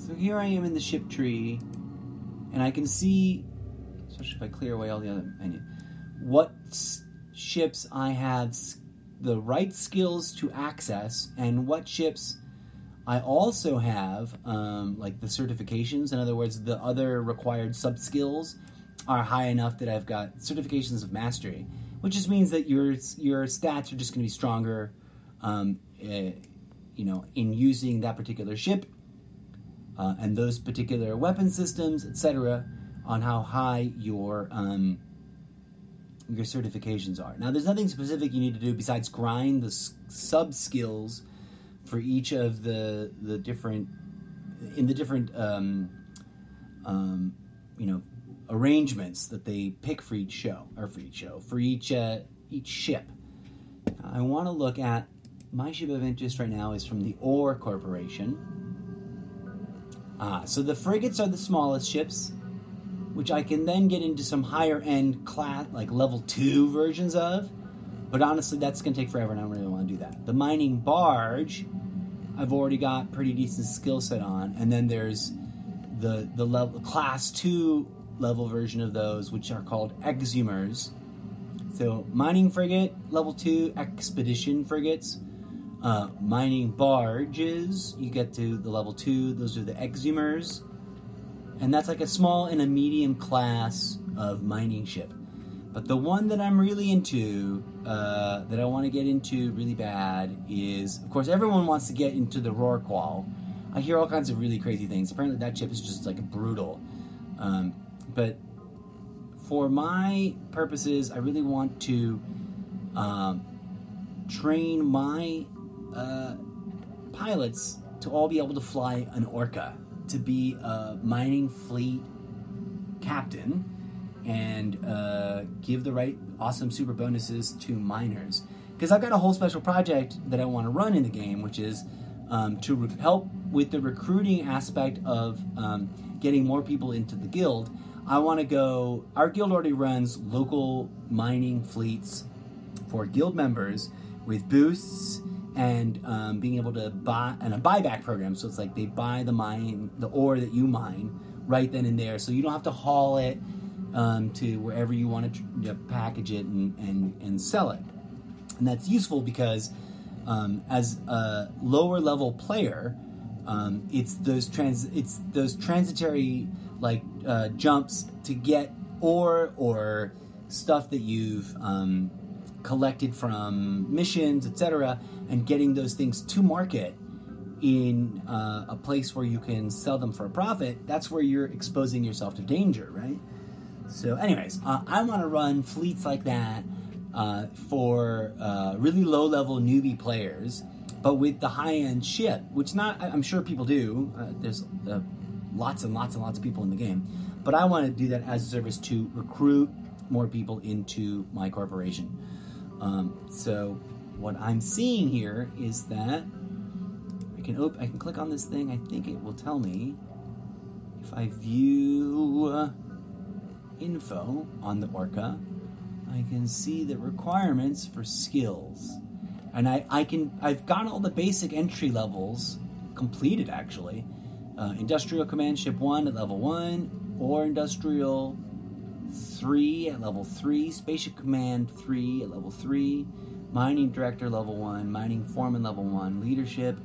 So here I am in the ship tree, and I can see, especially if I clear away all the other menu, what ships I have the right skills to access, and what ships I also have, like the certifications. In other words, the other required sub-skills are high enough that I've got certifications of mastery, which just means that your stats are just going to be stronger, in using that particular ship, and those particular weapon systems, etc., on how high your certifications are. Now, there's nothing specific you need to do besides grind the sub-skills for each of the different arrangements that they pick for each ship. I want to look at my ship of interest right now is from the Ore Corporation. So the frigates are the smallest ships, which I can then get into some higher end class, like level 2 versions of. But honestly, that's going to take forever, and I don't really want to do that. The mining barge, I've already got pretty decent skill set on, and then there's the level class 2 level version of those, which are called exhumers. So mining frigate, level 2, expedition frigates, mining barges, you get to the level 2, those are the exhumers, and that's like a small and a medium class of mining ship. But the one that I'm really into, that I want to get into really bad is, of course, everyone wants to get into the Rorqual. I hear all kinds of really crazy things. Apparently that ship is just like brutal. But for my purposes, I really want to train my pilots to all be able to fly an Orca, to be a mining fleet captain, and give the right awesome super bonuses to miners. Because I've got a whole special project that I want to run in the game, which is to help with the recruiting aspect of getting more people into the guild. I want to go... Our guild already runs local mining fleets for guild members with boosts and being able to buy... And a buyback program, so it's like they buy the ore that you mine right then and there, so you don't have to haul it to wherever you want to package it and sell it. And that's useful because as a lower level player, it's those transitory jumps to get ore or stuff that you've collected from missions, etc., and getting those things to market in a place where you can sell them for a profit. That's where you're exposing yourself to danger, right? So anyways, I want to run fleets like that for really low-level newbie players, but with the high-end ship, which I'm sure people do. There's lots and lots and lots of people in the game, but I want to do that as a service to recruit more people into my corporation. So what I'm seeing here is that I can click on this thing. I think it will tell me if I view info on the Orca, I can see the requirements for skills, and I've got all the basic entry levels completed actually. Industrial Command Ship 1 at level 1, or Industrial 3 at level 3, Spaceship Command 3 at level 3, Mining Director level 1, Mining Foreman level 1, Leadership,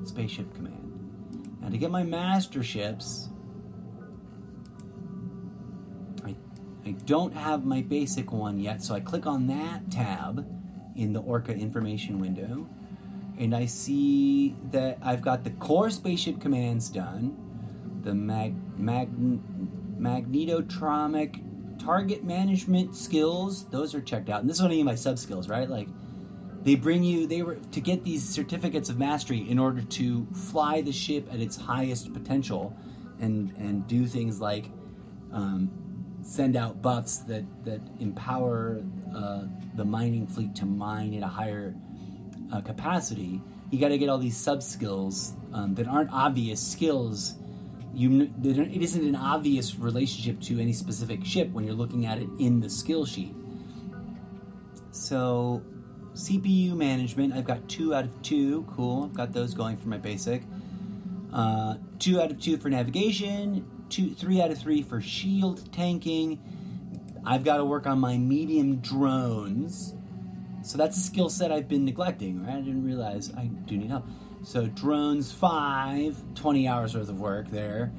Spaceship Command. Now to get my Master Ships, I don't have my basic one yet, so I click on that tab in the Orca information window, And I see that I've got the core spaceship commands done. The magnetotromic target management skills, those are checked out. And this is one of my sub skills, right? Like, they were to get these certificates of mastery in order to fly the ship at its highest potential and do things like send out buffs that empower the mining fleet to mine at a higher capacity. You got to get all these sub skills that aren't obvious skills. It isn't an obvious relationship to any specific ship when you're looking at it in the skill sheet. So CPU management, I've got 2 out of 2. Cool. I've got those going for my basic. 2 out of 2 for navigation. 3 out of 3 for shield tanking. I've got to work on my medium drones. So that's a skill set I've been neglecting, right? I didn't realize I do need help. So drones 5, 20 hours worth of work there.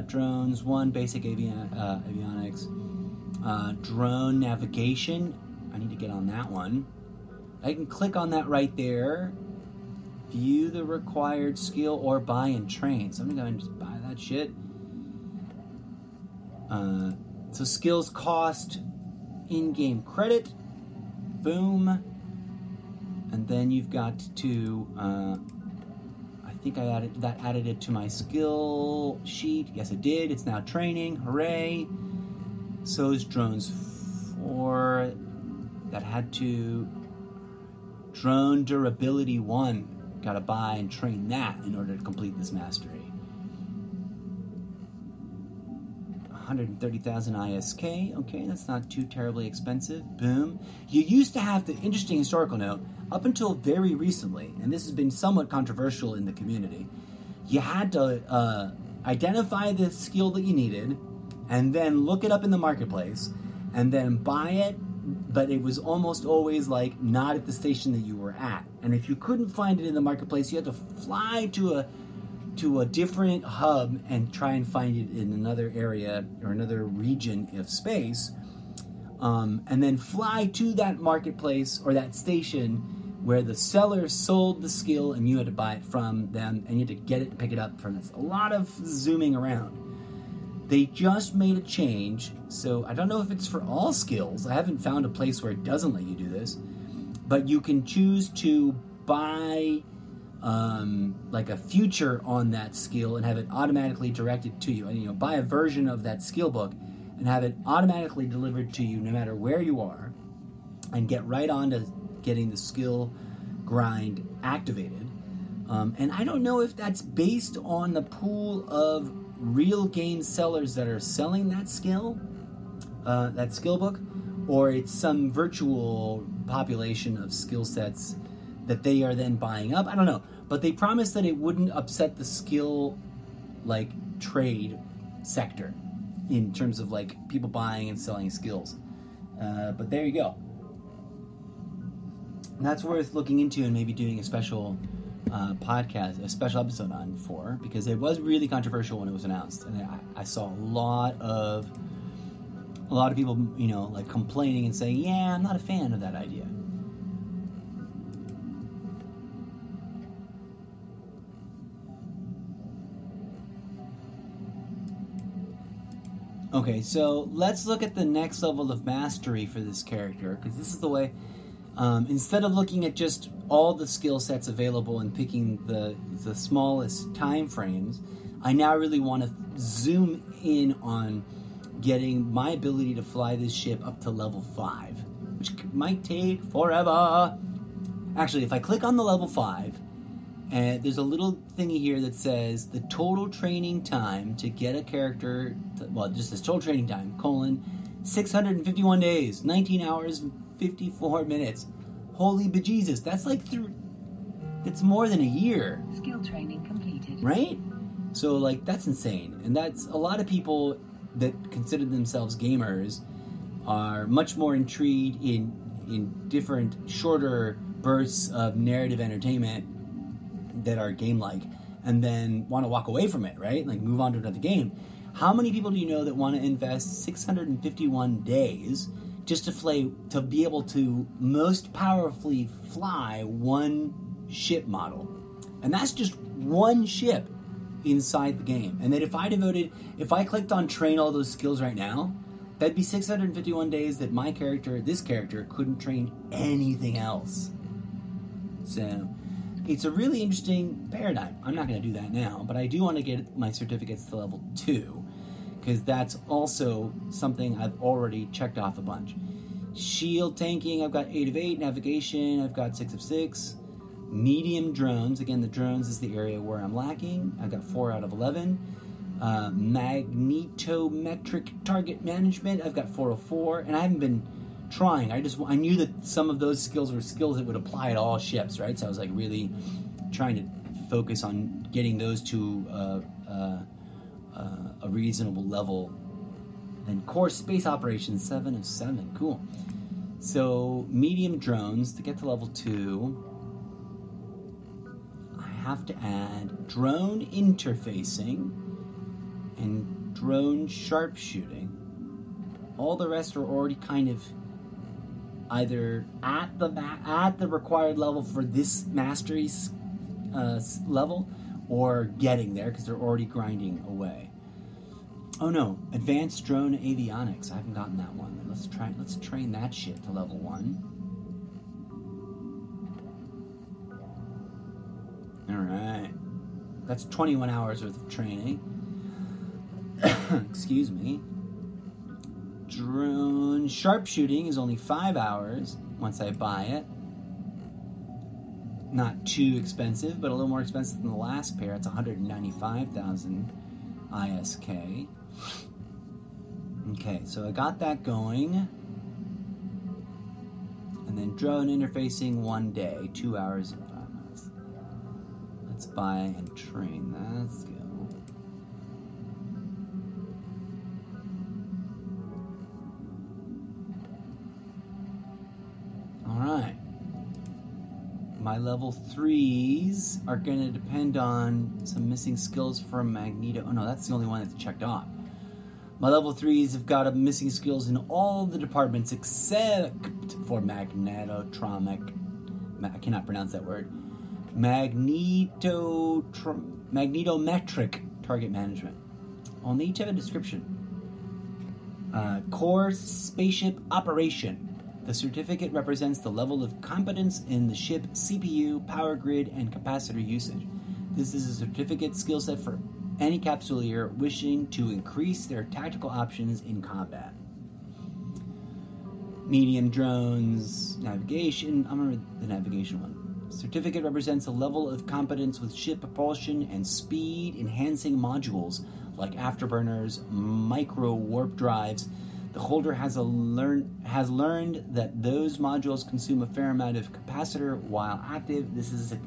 Drones 1, basic avionics. Drone navigation, I need to get on that one. I can click on that right there. View the required skill or buy and train. So I'm gonna go and just buy that shit. So skills cost in-game credit. Boom. And then you've got to, I think I added it to my skill sheet. Yes, it did. It's now training. Hooray. So is drones 4. That had to, drone durability 1. Got to buy and train that in order to complete this mastery. 130,000 ISK. Okay, that's not too terribly expensive. Boom. You used to have the interesting historical note, up until very recently, and this has been somewhat controversial in the community, you had to identify the skill that you needed, and then look it up in the marketplace, and then buy it, but it was almost always like not at the station that you were at. And if you couldn't find it in the marketplace, you had to fly to a different hub and try and find it in another area or another region of space, and then fly to that marketplace or that station where the seller sold the skill and you had to buy it from them, and you had to get it and pick it up from this. A lot of zooming around. They just made a change, so I don't know if it's for all skills. I haven't found a place where it doesn't let you do this, but you can choose to buy like a future on that skill and have it automatically directed to you. And, you know, buy a version of that skill book and have it automatically delivered to you no matter where you are, and get right on to getting the skill grind activated. And I don't know if that's based on the pool of real game sellers that are selling that skill book, or it's some virtual population of skill sets that they are then buying up. I don't know, but they promised that it wouldn't upset the skill like trade sector in terms of like people buying and selling skills. But there you go. And that's worth looking into and maybe doing a special podcast, a special episode on for, because it was really controversial when it was announced, and I saw a lot of people, you know, like complaining and saying, yeah, I'm not a fan of that idea. Okay, so let's look at the next level of mastery for this character, because this is the way, instead of looking at just all the skill sets available and picking the smallest time frames, I now really want to zoom in on getting my ability to fly this ship up to level 5, which might take forever. Actually, if I click on the level 5, and there's a little thingy here that says the total training time to get a character, just this total training time, 651 days, 19 hours, 54 minutes. Holy bejesus, that's like it's more than a year. Skill training completed. Right? So, like, that's insane. And that's a lot of people that consider themselves gamers are much more intrigued in different, shorter bursts of narrative entertainment that are game-like, and then want to walk away from it, right? Like, move on to another game. How many people do you know that want to invest 651 days just to be able to most powerfully fly one ship model. And that's just one ship inside the game. And that if I clicked on train all those skills right now, that'd be 651 days that this character, couldn't train anything else. So, it's a really interesting paradigm. I'm not going to do that now, but I do want to get my certificates to level 2, because that's also something I've already checked off a bunch. Shield tanking, I've got 8 of 8. Navigation, I've got 6 of 6. Medium drones, again, the drones is the area where I'm lacking. I've got 4 out of 11. Magnetometric target management, I've got 4 of 4. And I haven't been trying. I knew that some of those skills were skills that would apply to all ships, right? So I was like really trying to focus on getting those to a reasonable level. And core space operations, 7 of 7. Cool. So medium drones, to get to level 2, I have to add drone interfacing and drone sharpshooting. All the rest are already kind of either at the required level for this mastery level, or getting there because they're already grinding away. Oh no, advanced drone avionics. I haven't gotten that one. Let's train that shit to level 1. Alright. That's 21 hours worth of training. Excuse me. Drone sharpshooting is only 5 hours once I buy it. Not too expensive, but a little more expensive than the last pair. It's 195,000 ISK. Okay, so I got that going. And then drone interfacing 1 day, 2 hours and 5 minutes. Let's buy and train that. Let's go. Alright. My level 3s are going to depend on some missing skills from Magneto. Oh no, that's the only one that's checked off. My level 3s have got missing skills in all the departments except for magnetometric. I cannot pronounce that word. Magnetometric target management. I'll need to have a description. Core spaceship operation. The certificate represents the level of competence in the ship CPU, power grid, and capacitor usage. This is a certificate skill set for any capsuleer wishing to increase their tactical options in combat. Medium drones, navigation. I'm going to read the navigation one. Certificate represents a level of competence with ship propulsion and speed-enhancing modules like afterburners, micro warp drives. The holder has learned that those modules consume a fair amount of capacitor while active. This is a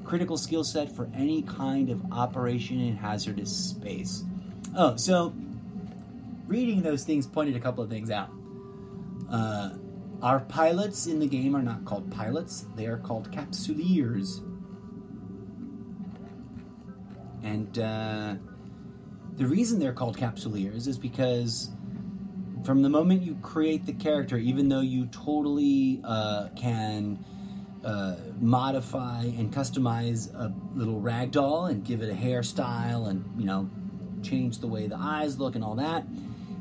critical skill set for any kind of operation in hazardous space. Oh, so reading those things pointed a couple of things out. Our pilots in the game are not called pilots. They are called capsuleers. And the reason they're called capsuleers is because from the moment you create the character, even though you totally can modify and customize a little ragdoll and give it a hairstyle and, change the way the eyes look and all that,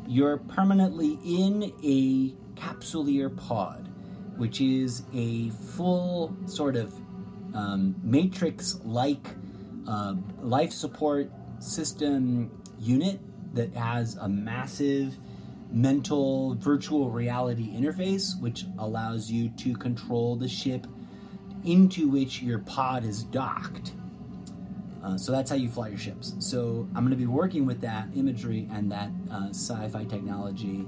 you're permanently in a capsuleer pod, which is a full sort of Matrix-like life support system unit that has a massive mental virtual reality interface, which allows you to control the ship into which your pod is docked. So that's how you fly your ships. So I'm going to be working with that imagery and that sci-fi technology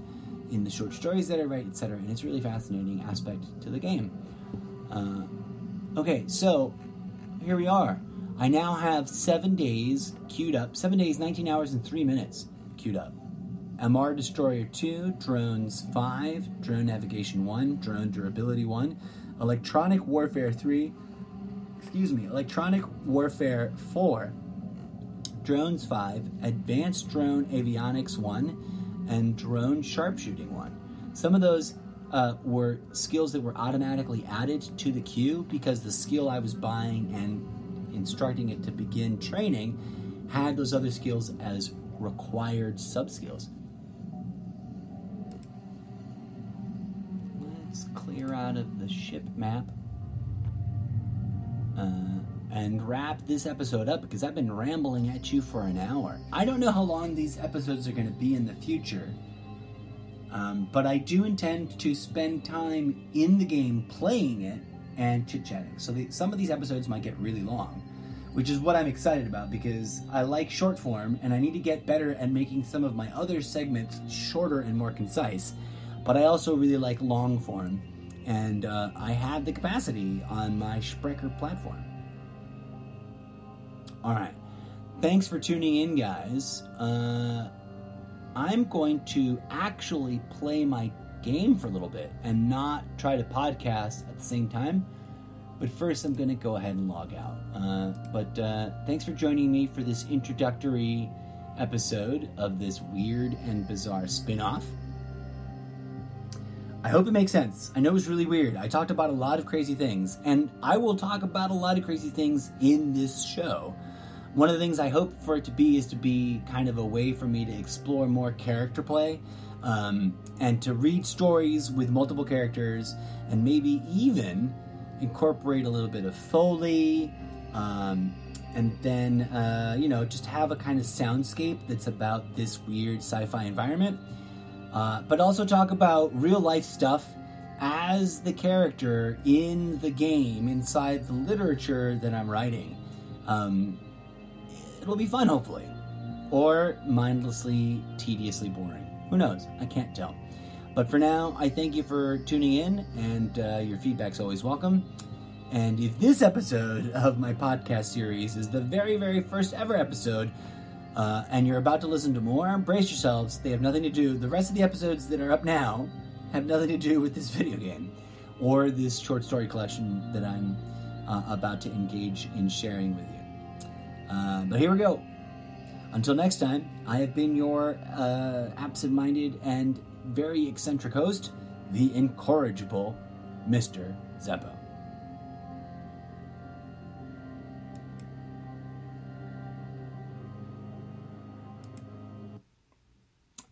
in the short stories that I write, etc. And it's a really fascinating aspect to the game. Okay, so here we are. I now have 7 days queued up. 7 days, 19 hours, and 3 minutes queued up. MR Destroyer 2, Drones 5, Drone Navigation 1, Drone Durability 1, Electronic Warfare 3, Electronic Warfare 4, Drones 5, Advanced Drone Avionics 1, and Drone Sharpshooting 1. Some of those were skills that were automatically added to the queue because the skill I was buying and instructing it to begin training had those other skills as required sub-skills. Let's clear out of the ship map and wrap this episode up because I've been rambling at you for an hour. I don't know how long these episodes are going to be in the future, but I do intend to spend time in the game playing it and chit-chatting. So some of these episodes might get really long, which is what I'm excited about because I like short form and I need to get better at making some of my other segments shorter and more concise. But I also really like long form, and I have the capacity on my Sprecher platform. All right. Thanks for tuning in, guys. I'm going to actually play my game for a little bit and not try to podcast at the same time. But first, I'm going to go ahead and log out. But thanks for joining me for this introductory episode of this weird and bizarre spin-off. I hope it makes sense. I know it was really weird. I talked about a lot of crazy things, and I will talk about a lot of crazy things in this show. One of the things I hope for it to be is to be kind of a way for me to explore more character play, and to read stories with multiple characters, and maybe even incorporate a little bit of Foley, and then, just have a kind of soundscape that's about this weird sci-fi environment. But also talk about real life stuff as the character in the game, inside the literature that I'm writing. It'll be fun, hopefully. Or mindlessly, tediously boring. Who knows? I can't tell. But for now, I thank you for tuning in, and your feedback's always welcome. And if this episode of my podcast series is the very, very first ever episode, and you're about to listen to more, brace yourselves. They have nothing to do. The rest of the episodes that are up now have nothing to do with this video game or this short story collection that I'm about to engage in sharing with you. But here we go. Until next time, I have been your absent-minded and very eccentric host, the incorrigible Mr. Zeppo.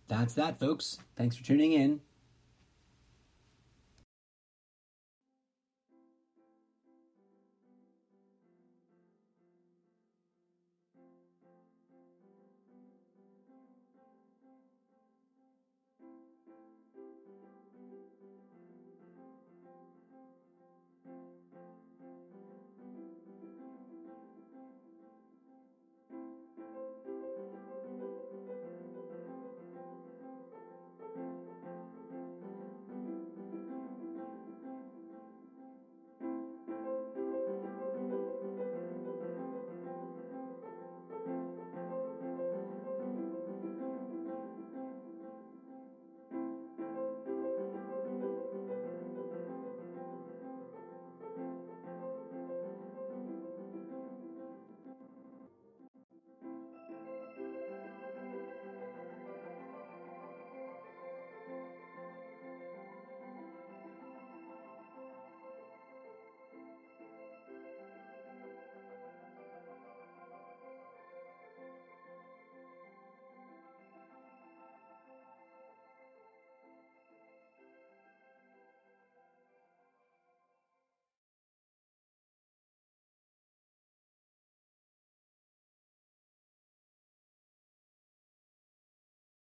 That's that, folks. Thanks for tuning in.